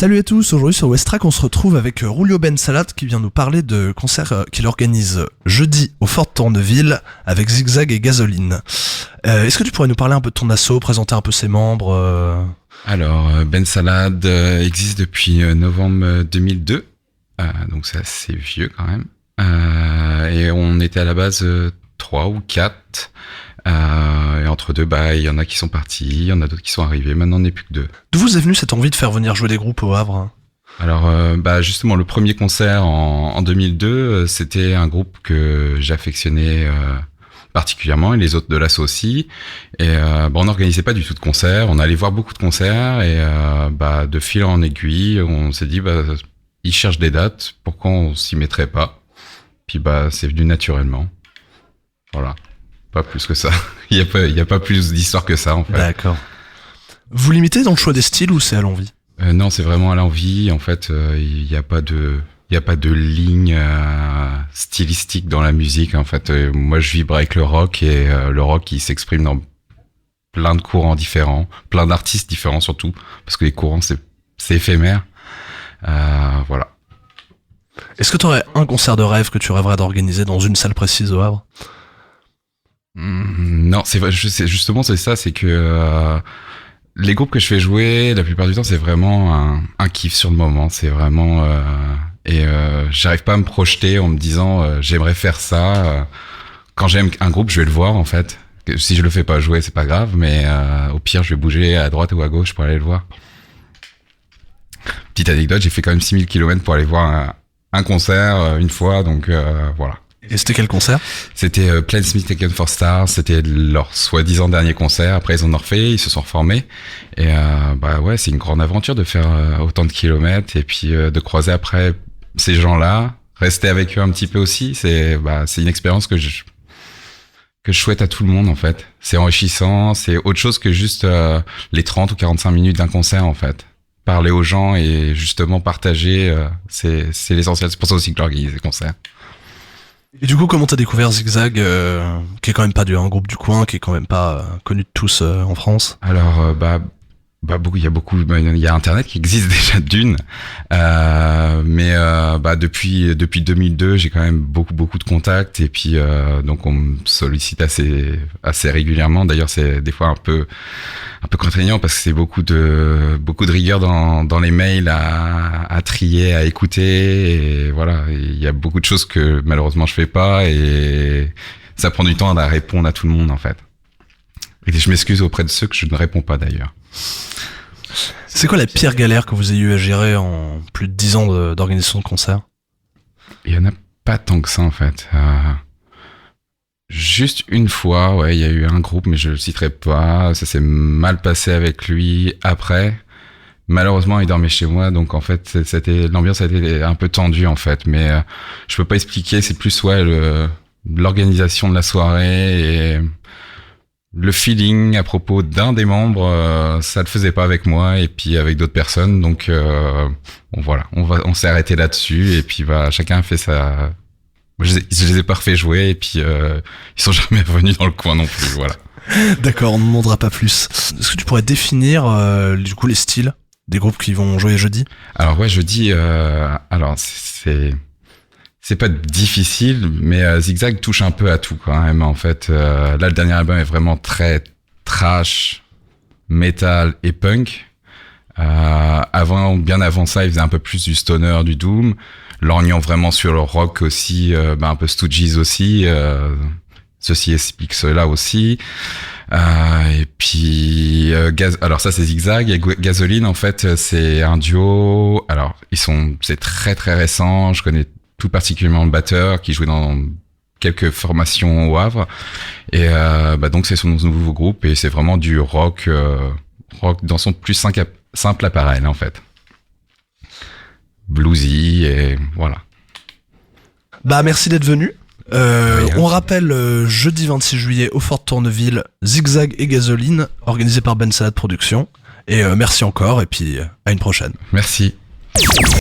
Salut à tous, aujourd'hui sur Westrack on se retrouve avec Rulio Bensalat qui vient nous parler de concerts qu'il organise jeudi au Fort Tourneville avec Zigzag et Gasoline. Est-ce que tu pourrais nous parler un peu de ton asso, présenter un peu ses membres Alors, Bensalat existe depuis novembre 2002, donc c'est assez vieux quand même. Et on était à la base 3 ou 4. Et entre deux, il y en a qui sont partis, il y en a d'autres qui sont arrivés. Maintenant, on n'est plus que 2. D'où vous est venue cette envie de faire venir jouer des groupes au Havre ? Alors, justement, le premier concert en 2002, c'était un groupe que j'affectionnais particulièrement, et les autres de l'asso aussi. Et on n'organisait pas du tout de concerts. On allait voir beaucoup de concerts, et de fil en aiguille, on s'est dit, ils cherchent des dates, pourquoi on s'y mettrait pas ? Puis c'est venu naturellement. Voilà. Pas plus que ça. Il y a pas plus d'histoire que ça, en fait. D'accord. Vous limitez dans le choix des styles ou c'est à l'envie ? Non, c'est vraiment à l'envie. En fait, il y a pas de ligne stylistique dans la musique. En fait, moi, je vibre avec le rock et le rock, il s'exprime dans plein de courants différents, plein d'artistes différents surtout, parce que les courants, c'est éphémère. Voilà. Est-ce que tu aurais un concert de rêve que tu rêverais d'organiser dans une salle précise au Havre ? Non, justement c'est ça, c'est que les groupes que je fais jouer, la plupart du temps, c'est vraiment un kiff sur le moment. C'est vraiment j'arrive pas à me projeter en me disant j'aimerais faire ça. Quand j'aime un groupe, je vais le voir en fait. Si je le fais pas jouer, c'est pas grave, mais au pire, je vais bouger à droite ou à gauche pour aller le voir. Petite anecdote, j'ai fait quand même 6000 km pour aller voir un concert une fois, donc voilà. Et c'était quel concert ? C'était Plan Smith Taken for Stars, c'était leur soi-disant dernier concert. Après, ils en ont refait, ils se sont reformés. Et c'est une grande aventure de faire autant de kilomètres et puis de croiser après ces gens-là, rester avec eux un petit peu aussi. C'est une expérience que je souhaite à tout le monde en fait. C'est enrichissant, c'est autre chose que juste les 30 ou 45 minutes d'un concert en fait. Parler aux gens et justement partager, c'est l'essentiel. C'est pour ça aussi que j'organise des concerts. Et du coup, comment t'as découvert Zigzag, qui est quand même pas un groupe du coin, qui est quand même pas connu de tous en France ? Alors, il y a Internet qui existe déjà d'une, mais depuis 2002, j'ai quand même beaucoup de contacts et puis donc on me sollicite assez régulièrement. D'ailleurs, c'est des fois un peu contraignant parce que c'est beaucoup de rigueur dans les mails à trier, à écouter et voilà. Il y a beaucoup de choses que malheureusement je fais pas et ça prend du temps à répondre à tout le monde en fait. Et je m'excuse auprès de ceux que je ne réponds pas d'ailleurs. C'est quoi la pire galère que vous ayez eu à gérer en plus de 10 ans d'organisation de concerts ? Il y en a pas tant que ça en fait. Juste une fois, il y a eu un groupe, mais je le citerai pas. Ça s'est mal passé avec lui après. Malheureusement, il dormait chez moi, donc en fait, l'ambiance a été un peu tendue en fait. Mais je peux pas expliquer. C'est plus l'organisation de la soirée et le feeling à propos d'un des membres, ça le faisait pas avec moi et puis avec d'autres personnes. Donc on s'est arrêté là-dessus et puis chacun a fait sa. Je les ai pas refait jouer et puis ils sont jamais revenus dans le coin non plus, voilà. D'accord, on ne demandera pas plus. Est-ce que tu pourrais définir du coup les styles des groupes qui vont jouer jeudi ? Alors jeudi, c'est pas difficile, mais Zigzag touche un peu à tout quand même. En fait, là le dernier album est vraiment très trash, metal et punk. Bien avant ça, il faisait un peu plus du stoner, du doom. Lorgnant vraiment sur le rock aussi, un peu Stooges aussi, ceci explique cela aussi. Et puis alors ça c'est Zigzag et Gasoline en fait c'est un duo. Alors c'est très très récent. Je connais tout particulièrement le batteur qui jouait dans quelques formations au Havre et donc c'est son nouveau groupe et c'est vraiment du rock dans son plus simple appareil en fait. Bluesy et voilà. Merci d'être venu. On rappelle jeudi 26 juillet au Fort Tourneville, Zigzag et Gasoline, organisé par Bensalat Productions. Et merci encore et puis à une prochaine. Merci.